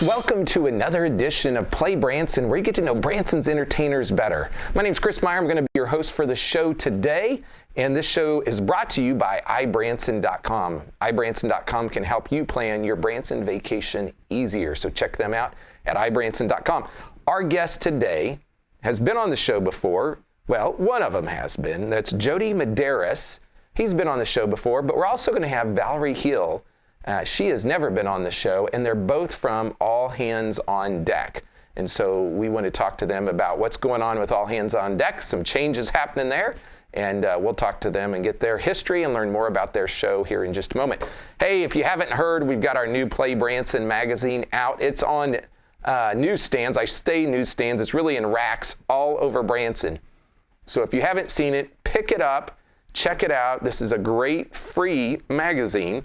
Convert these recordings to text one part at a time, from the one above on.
folks, welcome to another edition of Play Branson, where you get to know Branson's entertainers better. My name's Chris Meyer. I'm going to be your host for the show today, and this show is brought to you by iBranson.com. iBranson.com can help you plan your Branson vacation easier, so check them out at iBranson.com. Our guest today has been on the show before. Well, one of them has been. That's Jody Madaras. He's been on the show before, but we're also going to have Valerie Hill. She has never been on the show, and they're both from All Hands on Deck. And so we want to talk to them about what's going on with All Hands on Deck, some changes happening there, and we'll talk to them and get their history and learn more about their show here in just a moment. Hey, if you haven't heard, we've got our new PlayBranson magazine out. It's on newsstands. I say newsstands. It's really in racks all over Branson. So if you haven't seen it, pick it up, check it out. This is a great free magazine.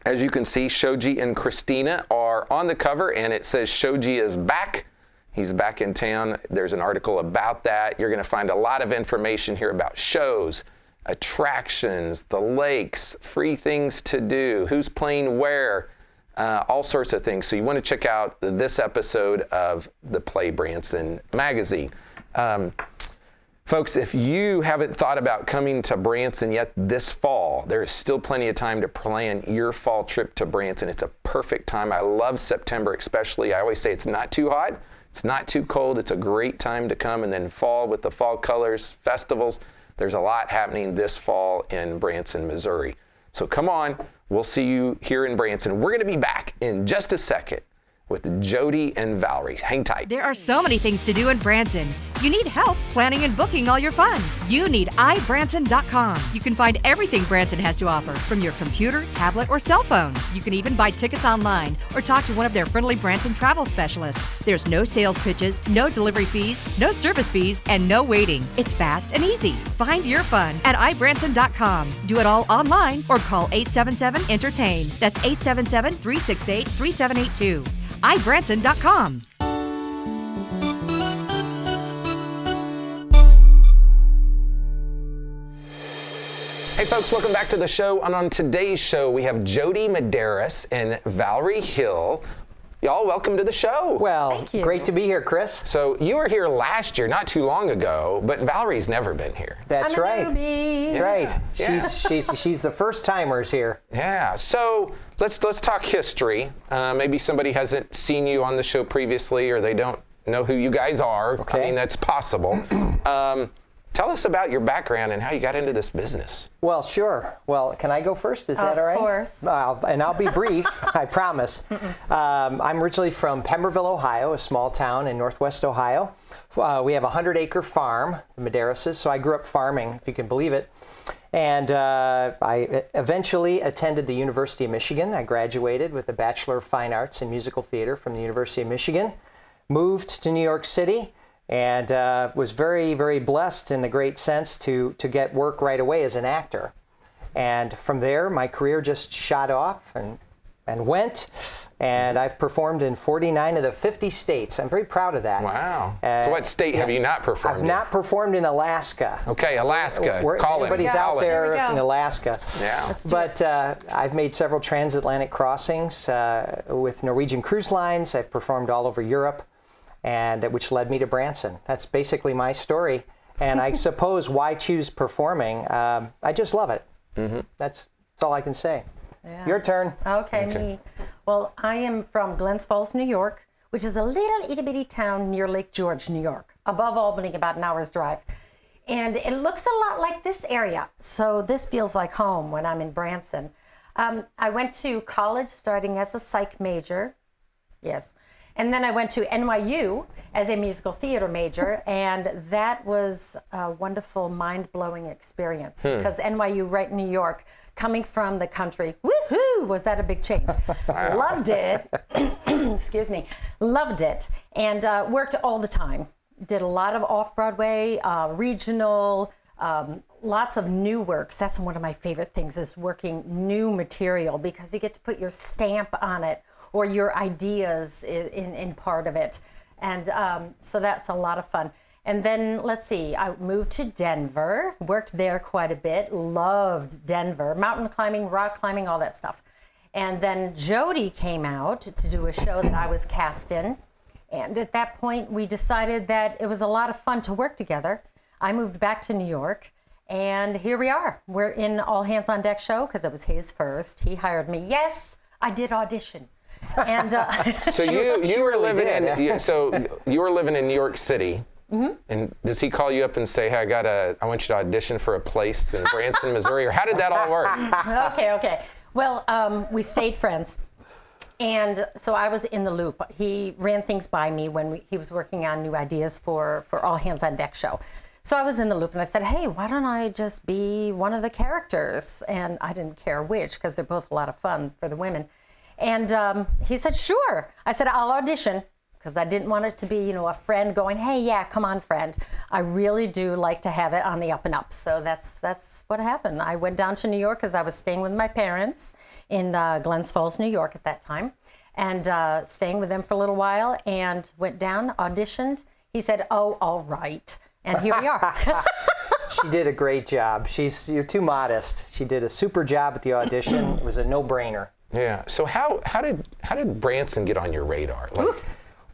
As you can see, Shoji and Christina are on the cover, and it says Shoji is back. He's back in town. There's an article about that. You're going to find a lot of information here about shows, attractions, the lakes, free things to do, who's playing where, all sorts of things. So you want to check out this episode of the PlayBranson magazine. Folks, if you haven't thought about coming to Branson yet this fall, there is still plenty of time to plan your fall trip to Branson. It's a perfect time. I love September especially. I always say it's not too hot, it's not too cold. It's a great time to come. And then fall with the fall colors, festivals. There's a lot happening this fall in Branson, Missouri. So come on, we'll see you here in Branson. We're going to be back in just a second with Jody and Valerie. Hang tight. There are so many things to do in Branson. You need help planning and booking all your fun. You need iBranson.com. You can find everything Branson has to offer from your computer, tablet, or cell phone. You can even buy tickets online or talk to one of their friendly Branson travel specialists. There's no sales pitches, no delivery fees, no service fees, and no waiting. It's fast and easy. Find your fun at iBranson.com. Do it all online or call 877-ENTERTAIN. That's 877-368-3782. iBranson.com. Hey folks, welcome back to the show. And on today's show, we have Jody Madaras and Valerie Hill. Y'all, welcome to the show. Well, great to be here, Chris. So you were here last year, not too long ago, but Valerie's never been here. That's right. Newbie. That's right. Yeah. She's the first timers here. Yeah. So let's talk history. Maybe somebody hasn't seen you on the show previously, or they don't know who you guys are. Okay. I mean, that's possible. Tell us about your background and how you got into this business. Well, sure. Well, can I go first? Is that all right? Of course. And I'll be brief, I promise. I'm originally from Pemberville, Ohio, a small town in northwest Ohio. We have a 100-acre farm, the Madarases, so I grew up farming, if you can believe it. And I eventually attended the University of Michigan. I graduated with a Bachelor of Fine Arts in Musical Theater from the University of Michigan, moved to New York City, and was very, very blessed in the great sense to get work right away as an actor. And from there, my career just shot off and went, and I've performed in 49 of the 50 states. I'm very proud of that. Wow. So what state have you not performed I've not performed in Alaska. Okay, Alaska. Call him. Everybody's out there in Alaska. Yeah. But I've made several transatlantic crossings with Norwegian Cruise Lines. I've performed all over Europe, and which led me to Branson. That's basically my story. And I suppose why choose performing? I just love it. Mm-hmm. That's all I can say. Yeah. Your turn. Okay, me. Well, I am from Glens Falls, New York, which is a little itty bitty town near Lake George, New York, above Albany, about an hour's drive. And it looks a lot like this area. So this feels like home when I'm in Branson. I went to college starting as a psych major. Yes. And then I went to NYU as a musical theater major, and that was a wonderful, mind-blowing experience because NYU, right in New York, coming from the country, woohoo, was that a big change. Loved it, excuse me, loved it, and worked all the time. Did a lot of off-Broadway, regional, lots of new works. That's one of my favorite things, is working new material, because you get to put your stamp on it, or your ideas in part of it. And so that's a lot of fun. And then, let's see, I moved to Denver, worked there quite a bit, loved Denver, mountain climbing, rock climbing, all that stuff. And then Jody came out to do a show that I was cast in. And at that point, we decided that it was a lot of fun to work together. I moved back to New York, and here we are. We're in All Hands on Deck show because it was his first. He hired me. Yes, I did audition. And so you were living you were living in New York City. Mm-hmm. And does he call you up and say, "Hey, I want you to audition for a place in Branson, Missouri," or how did that all work? Okay. Well, we stayed friends. And so I was in the loop. He ran things by me when he was working on new ideas for All Hands on Deck show. So I was in the loop and I said, hey, why don't I just be one of the characters? And I didn't care which, because they're both a lot of fun for the women. And he said, sure. I said, I'll audition, because I didn't want it to be, a friend going, hey, yeah, come on, friend. I really do like to have it on the up and up. So that's what happened. I went down to New York because I was staying with my parents in Glens Falls, New York at that time, and staying with them for a little while, and went down, auditioned. He said, oh, all right. And here we are. She did a great job. You're too modest. She did a super job at the audition. It was a no-brainer. Yeah. So how did Branson get on your radar?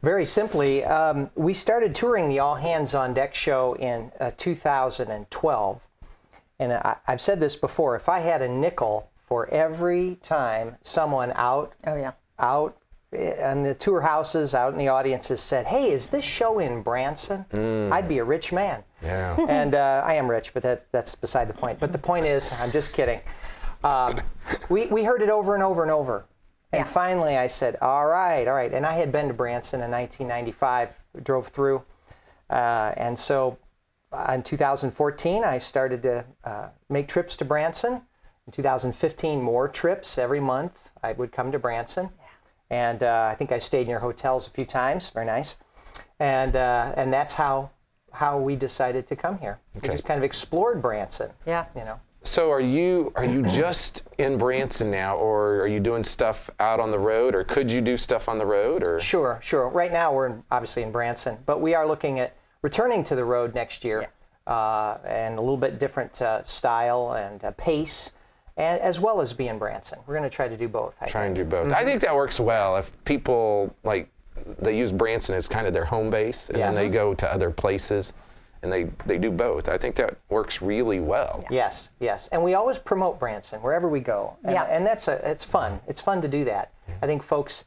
Very simply, we started touring the All Hands on Deck show in 2012. And I've said this before, if I had a nickel for every time someone out in the tour houses, out in the audiences said, hey, is this show in Branson? I'd be a rich man. Yeah. And I am rich, but that's beside the point. But the point is, I'm just kidding. We heard it over and over and over. And finally I said, all right. And I had been to Branson in 1995, drove through. And so in 2014, I started to make trips to Branson. In 2015, more trips every month. I would come to Branson. And I think I stayed in your hotels a few times. Very nice. And that's how we decided to come here. Okay. We just kind of explored Branson. Yeah. So are you just in Branson now, or are you doing stuff out on the road, or could you do stuff on the road? Or Sure. Right now we're obviously in Branson, but we are looking at returning to the road next year, and a little bit different style and pace, and as well as be in Branson. We're going to try to do both. I think that works well. If people they use Branson as kind of their home base, and then they go to other places. And they do both. I think that works really well. Yes. And we always promote Branson wherever we go. And it's fun. It's fun to do that. I think folks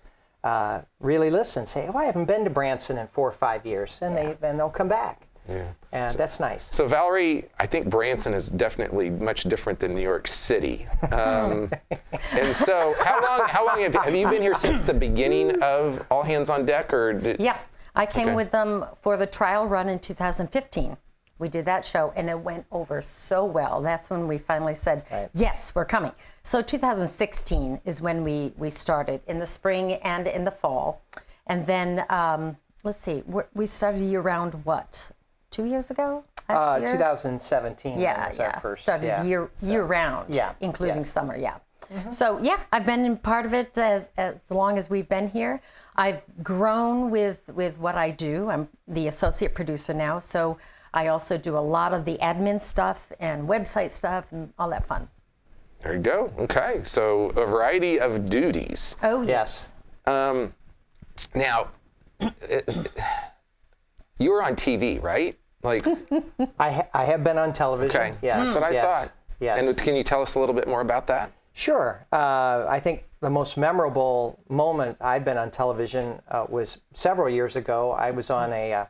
really listen, say, oh, I haven't been to Branson in 4 or 5 years. And they'll come back. Yeah. And that's nice. So Valerie, I think Branson is definitely much different than New York City. And so how long have you been here since the beginning of All Hands on Deck? I came with them for the trial run in 2015. We did that show, and it went over so well. That's when we finally said, yes, we're coming. So 2016 is when we started, in the spring and in the fall. And then, let's see, we started year-round, 2 years ago? 2017 was our first. Started year-round, including summer, Mm-hmm. So, I've been in part of it as long as we've been here. I've grown with what I do. I'm the associate producer now, so I also do a lot of the admin stuff and website stuff and all that fun. There you go. Okay, so a variety of duties. Oh, yes. Now, you were on TV, right? I have been on television. Okay, that's what I thought. Yes. And can you tell us a little bit more about that? Sure. I think the most memorable moment I've been on television was several years ago. I was on a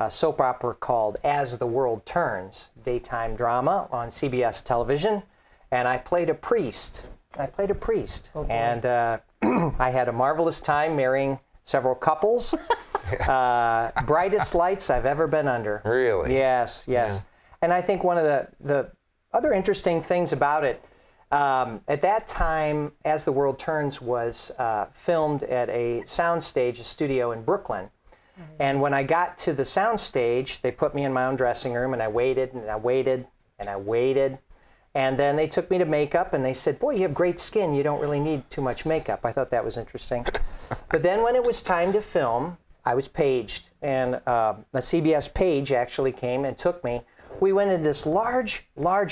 soap opera called As the World Turns, daytime drama on CBS television, and I played a priest. And I had a marvelous time marrying several couples. Brightest lights I've ever been under. Really? Yes. Yeah. And I think one of the other interesting things about it, at that time, As the World Turns was filmed at a soundstage, a studio in Brooklyn. And when I got to the soundstage, they put me in my own dressing room, and I waited, and I waited, and I waited. And then they took me to makeup, and they said, boy, you have great skin. You don't really need too much makeup. I thought that was interesting. But then when it was time to film, I was paged. And a CBS page actually came and took me. We went into this large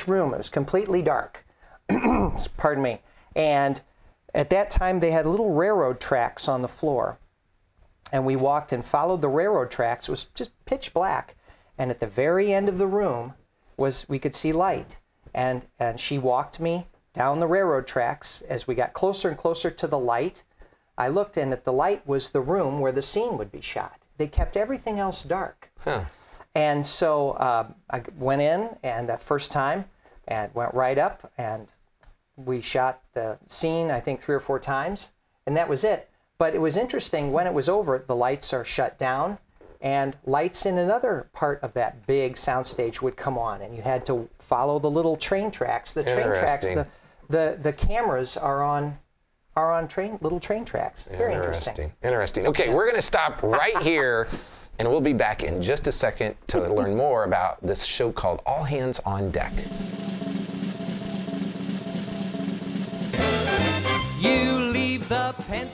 room. It was completely dark. Pardon me. And at that time, they had little railroad tracks on the floor. And we walked and followed the railroad tracks. It was just pitch black. And at the very end of the room we could see light. And she walked me down the railroad tracks. As we got closer and closer to the light, I looked, and at the light was the room where the scene would be shot. They kept everything else dark. Huh. And so I went in, and the first time, and went right up, and we shot the scene, I think, 3 or 4 times, and that was it. But it was interesting, when it was over, the lights are shut down, and lights in another part of that big soundstage would come on, and you had to follow the little train tracks. The train tracks, the cameras are on little train tracks. Very interesting. Interesting. Okay, we're going to stop right here, and we'll be back in just a second to learn more about this show called All Hands on Deck.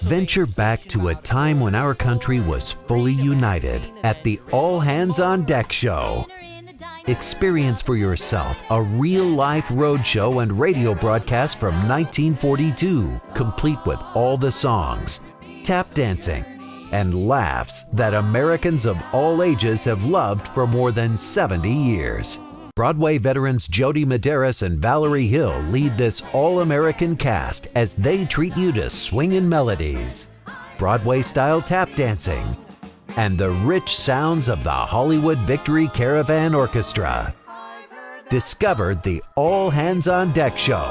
Venture back to a time when our country was fully united at the All Hands on Deck show. Experience for yourself a real-life roadshow and radio broadcast from 1942, complete with all the songs, tap dancing, and laughs that Americans of all ages have loved for more than 70 years. Broadway veterans Jody Madaras and Valerie Hill lead this all-American cast as they treat you to swingin' melodies, Broadway-style tap dancing, and the rich sounds of the Hollywood Victory Caravan Orchestra. Discover the All Hands on Deck show.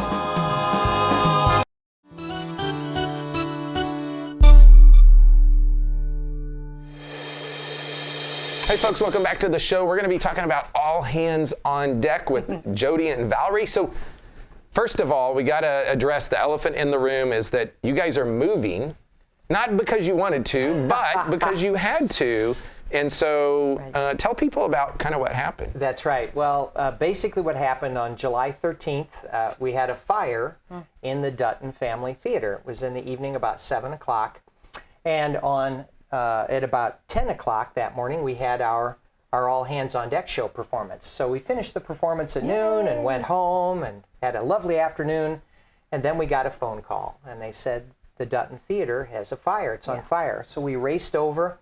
Hey folks, welcome back to the show. We're going to be talking about All Hands on Deck with Jody and Valerie. So first of all, we got to address the elephant in the room is that you guys are moving, not because you wanted to, but because you had to. And so tell people about kind of what happened. That's right. Well, basically what happened on July 13th, we had a fire in the Dutton Family Theater. It was in the evening about 7 o'clock. And at about 10 o'clock that morning, we had our All Hands on Deck show performance. So we finished the performance at noon and went home and had a lovely afternoon. And then we got a phone call, and they said the Dutton Theater has a fire. It's on fire. So we raced over,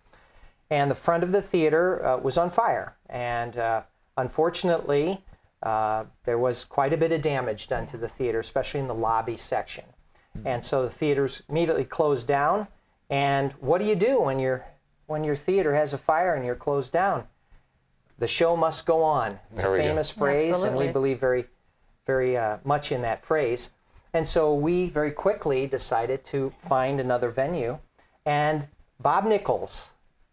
and the front of the theater was on fire. And unfortunately, there was quite a bit of damage done to the theater, especially in the lobby section. And so the theaters immediately closed down. And what do you do when your theater has a fire and you're closed down? The show must go on. It's a famous phrase, and we believe very, very much in that phrase. And so we very quickly decided to find another venue. And Bob Nichols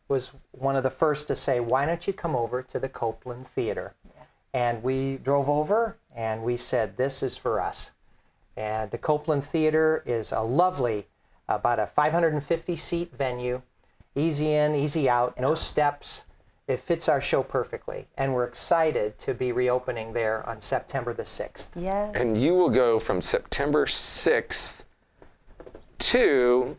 was one of the first to say, why don't you come over to the Copeland Theater? And we drove over, and we said, this is for us. And the Copeland Theater is a lovely, about a 550-seat venue, easy in, easy out, no steps. It fits our show perfectly, and we're excited to be reopening there on September the 6th. Yes. And you will go from September 6th to,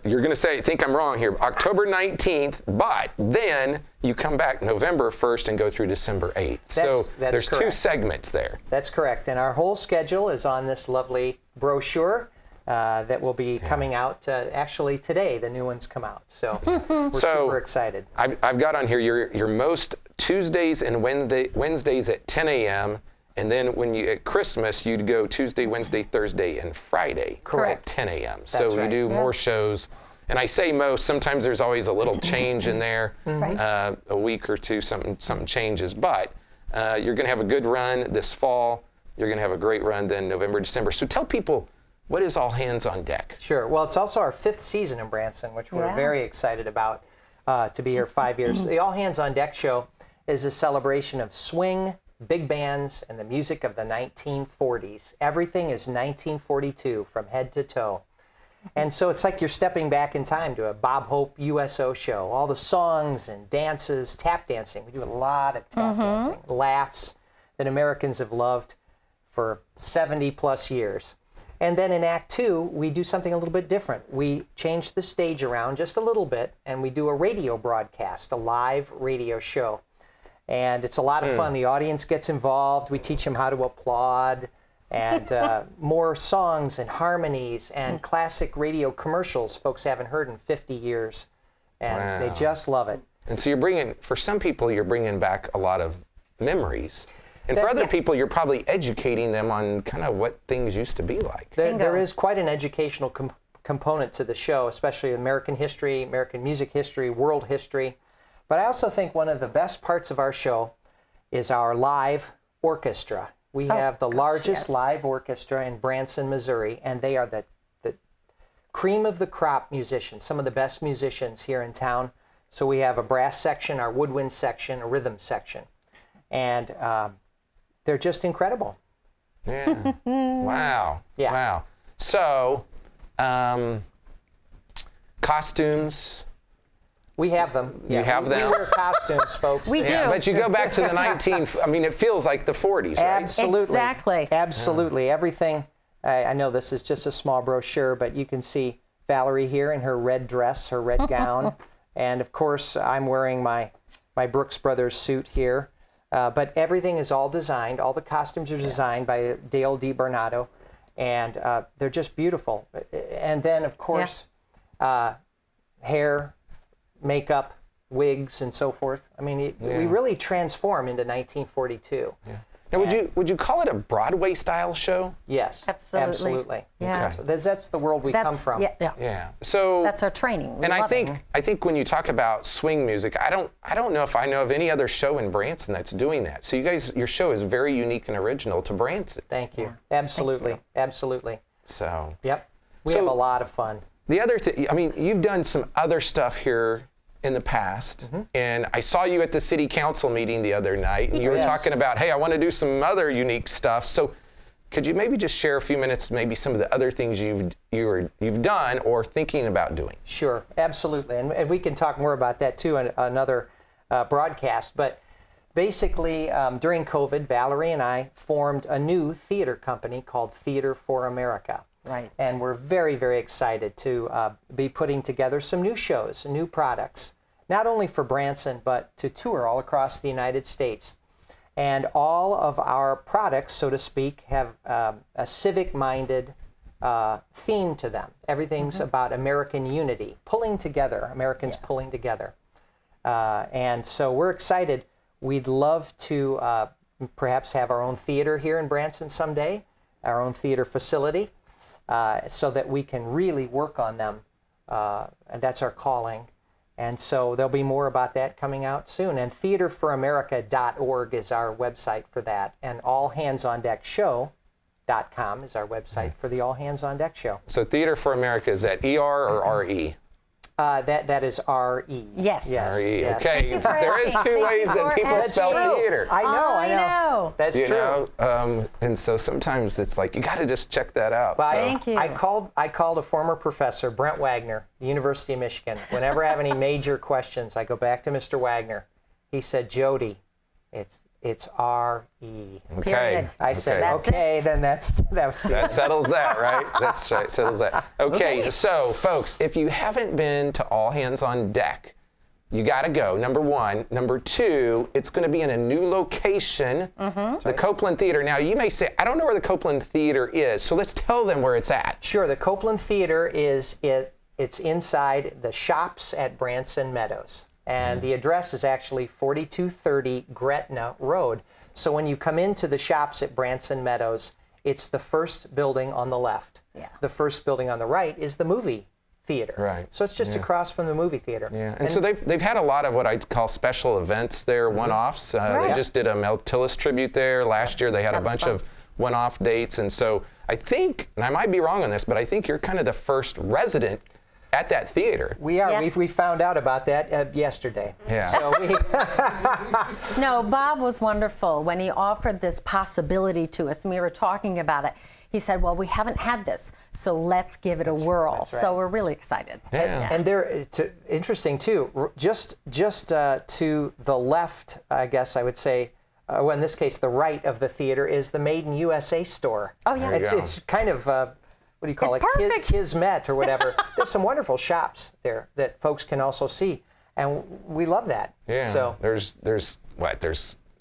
you're going to say, think I'm wrong here, October 19th, but then you come back November 1st and go through December 8th. So there's correct. 2 segments there. That's correct, and our whole schedule is on this lovely brochure that will be coming out actually today. The new ones come out, so we're super excited. I've got on here your most Tuesdays and Wednesdays at 10 a.m. and then when you at Christmas you'd go Tuesday, Wednesday, Thursday, and Friday at 10 a.m. So you do more shows. And I say most. Sometimes there's always a little change in there, a week or two, something changes. But you're going to have a good run this fall. You're going to have a great run then November, December. So tell people, what is All Hands on Deck? Sure. Well, it's also our 5th season in Branson, which we're very excited about to be here 5 years. The All Hands on Deck show is a celebration of swing, big bands, and the music of the 1940s. Everything is 1942 from head to toe. And so it's like you're stepping back in time to a Bob Hope USO show. All the songs and dances, tap dancing. We do a lot of tap dancing, laughs that Americans have loved for 70 plus years. And then in Act 2, we do something a little bit different. We change the stage around just a little bit, and we do a radio broadcast, a live radio show. And it's a lot of fun. The audience gets involved. We teach them how to applaud and more songs and harmonies and classic radio commercials folks haven't heard in 50 years. And they just love it. And so for some people, you're bringing back a lot of memories. And for other people, you're probably educating them on kind of what things used to be like. There is quite an educational component to the show, especially American history, American music history, world history. But I also think one of the best parts of our show is our live orchestra. We have the largest live orchestra in Branson, Missouri, and they are the cream of the crop musicians, some of the best musicians here in town. So we have a brass section, our woodwind section, a rhythm section. And they're just incredible. Yeah. Wow. Yeah. Wow. So, costumes. We have them. You have them? We wear costumes, folks. We do. But you go back to the it feels like the 40s, right? Absolutely. Exactly. Absolutely. Everything. I know this is just a small brochure, but you can see Valerie here in her red dress, her red gown. And of course, I'm wearing my Brooks Brothers suit here. But everything is all designed. All the costumes are designed by Dale DiBernardo. And they're just beautiful. And then, of course, hair, makeup, wigs, and so forth. I mean, we really transform into 1942. Yeah. Now, would you call it a Broadway style show? Yes, Absolutely. absolutely. Yeah. Okay. So that's the world we come from. Yeah. So That's our training. We and I love it. think when you talk about swing music, I don't know if I know of any other show in Branson that's doing that. So your show is very unique and original to Branson. Thank you. Absolutely. Absolutely. So Yep. We have a lot of fun. the other thing, you've done some other stuff here in the past, and I saw you at the city council meeting the other night, and you were talking about, hey, I want to do some other unique stuff. So could you maybe just share a few minutes, maybe some of the other things you've done or thinking about doing? Sure, absolutely. And we can talk more about that too in another broadcast. But basically, during COVID, Valerie and I formed a new theater company called Theater for America. Right. And we're very, very excited to be putting together some new shows, new products, not only for Branson, but to tour all across the United States. And all of our products, so to speak, have a civic-minded theme to them. Everything's about American unity, pulling together, Americans pulling together. And so we're excited. We'd love to perhaps have our own theater here in Branson someday, our own theater facility, so that we can really work on them. And that's our calling. And so there'll be more about that coming out soon. And theaterforamerica.org is our website for that. And allhandsondeckshow.com is our website for the All Hands on Deck show. So Theater for America, is that ER or RE? That is R-E. Yes. RE, yes. okay. There is two ways that people spell theater. I know. That's You true. know, and so sometimes it's like, you got to just check that out. Well, So- Thank you. I called a former professor, Brent Wagner, the University of Michigan. Whenever I have any major questions, I go back to Mr. Wagner. He said, Jody, it's R-E. Okay. Period. I said, That's okay, it. then that was the That settles that, right? That's right, settles that. Okay, so folks, if you haven't been to All Hands on Deck, you got to go, number one. Number two, it's going to be in a new location, the Copeland Theater. Now, you may say, I don't know where the Copeland Theater is, so let's tell them where it's at. Sure, the Copeland Theater it's inside the shops at Branson Meadows. And the address is actually 4230 Gretna Road. So when you come into the shops at Branson Meadows, it's the first building on the left. Yeah. The first building on the right is the movie theater. Right. So it's just across from the movie theater. Yeah, and so they've had a lot of what I'd call special events there, one-offs. They Right. just did a Mel Tillis tribute there. Last year they had a That was bunch fun. of one-off dates. And so I think, and I might be wrong on this, but I think you're kind of the first resident at that theater. We are. Yeah. We found out about that yesterday. Yeah. So we, No, Bob was wonderful when he offered this possibility to us, and we were talking about it. He said, well, we haven't had this, so let's give it a whirl. that's right. So we're really excited. Yeah. and it's interesting too. Just to the left, I guess I would say, well, in this case, the right of the theater is the Made in USA store. Oh, yeah. There you go. It's kind of what do you call It's it? perfect. Kismet or whatever. There's some wonderful shops there that folks can also see, and we love that. Yeah. So There's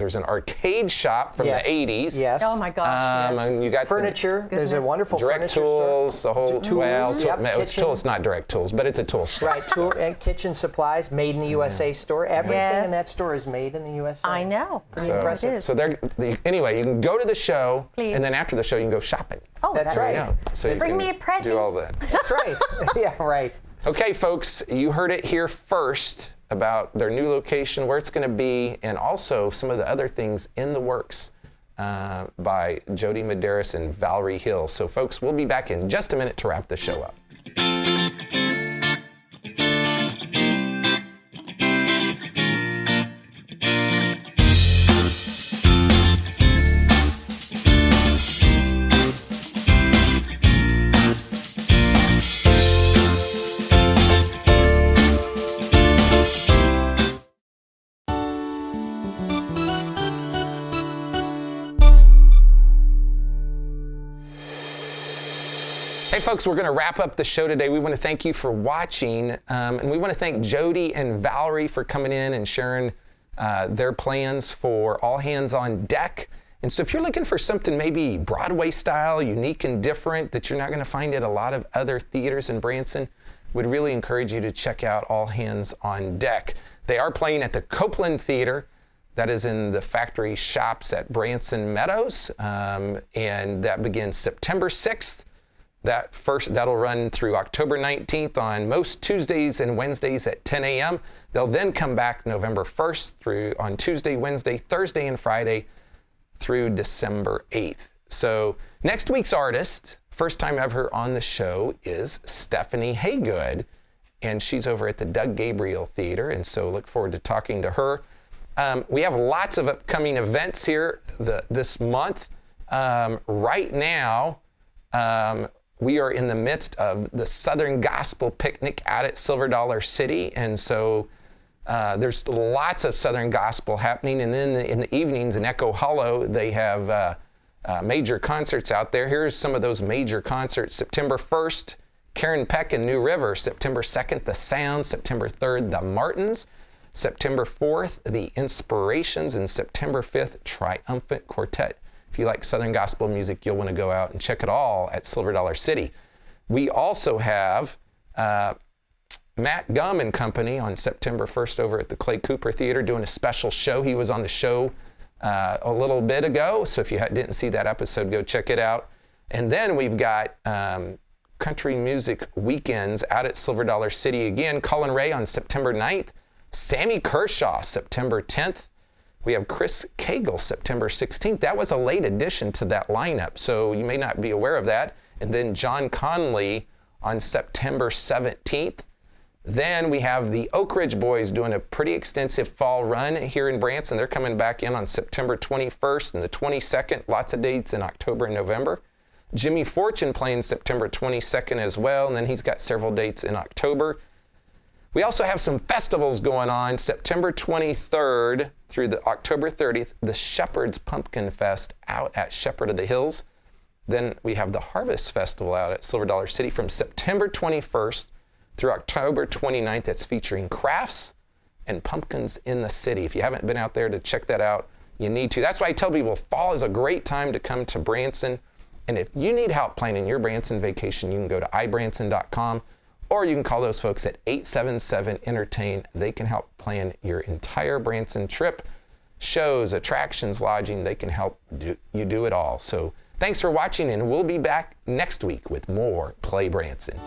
There's an arcade shop from Yes. the 80s. Yes. Oh my gosh. Yes. And you got Furniture. There's a Goodness. wonderful direct furniture tools, store. the whole Tools, yep, it's kitchen. tools, not direct tools, but it's a tool store. Right, tool and kitchen supplies, made in the USA store. Everything Yes. in that store is made in the USA. I know. Pretty It impressive. is. So anyway, you can go to the show, Please. and then after the show, you can go shopping. Oh, That's right. Yeah. So you Bring can me a present. do all that. That's right. Yeah, right. Okay, folks, you heard it here first about their new location, where it's going to be, and also some of the other things in the works by Jody Madaras and Valerie Hill. So, folks, we'll be back in just a minute to wrap the show up. Hey folks, we're going to wrap up the show today. We want to thank you for watching, and we want to thank Jody and Valerie for coming in and sharing their plans for All Hands on Deck. And so if you're looking for something maybe Broadway style, unique and different that you're not going to find at a lot of other theaters in Branson, would really encourage you to check out All Hands on Deck. They are playing at the Copeland Theater. That is in the factory shops at Branson Meadows, and that begins September 6th. That'll run through October 19th on most Tuesdays and Wednesdays at 10 a.m. They'll then come back November 1st through on Tuesday, Wednesday, Thursday, and Friday through December 8th. So next week's artist, first time ever on the show, is Stephanie Haygood, and she's over at the Doug Gabriel Theater, and so look forward to talking to her. We have lots of upcoming events here this month. Right now, we are in the midst of the Southern Gospel Picnic out at Silver Dollar City, and so there's lots of Southern Gospel happening. And then in the evenings in Echo Hollow, they have major concerts out there. Here's some of those major concerts. September 1st, Karen Peck and New River. September 2nd, The Sound. September 3rd, The Martins. September 4th, The Inspirations. And September 5th, Triumphant Quartet. If you like Southern Gospel music, you'll want to go out and check it all at Silver Dollar City. We also have Matt Gum and Company on September 1st over at the Clay Cooper Theater doing a special show. He was on the show a little bit ago, so if you didn't see that episode, go check it out. And then we've got Country Music Weekends out at Silver Dollar City again. Colin Ray on September 9th. Sammy Kershaw, September 10th. We have Chris Cagle, September 16th. That was a late addition to that lineup, so you may not be aware of that. And then John Conley on September 17th. Then we have the Oak Ridge Boys doing a pretty extensive fall run here in Branson. They're coming back in on September 21st and the 22nd. Lots of dates in October and November. Jimmy Fortune playing September 22nd as well, and then he's got several dates in October. We also have some festivals going on. September 23rd through the October 30th, the Shepherd's Pumpkin Fest out at Shepherd of the Hills. Then we have the Harvest Festival out at Silver Dollar City from September 21st through October 29th. That's featuring crafts and pumpkins in the city. If you haven't been out there to check that out, you need to. That's why I tell people fall is a great time to come to Branson. And if you need help planning your Branson vacation, you can go to ibranson.com. Or you can call those folks at 877-ENTERTAIN. They can help plan your entire Branson trip, shows, attractions, lodging. They can help you do it all. So thanks for watching, and we'll be back next week with more Play Branson.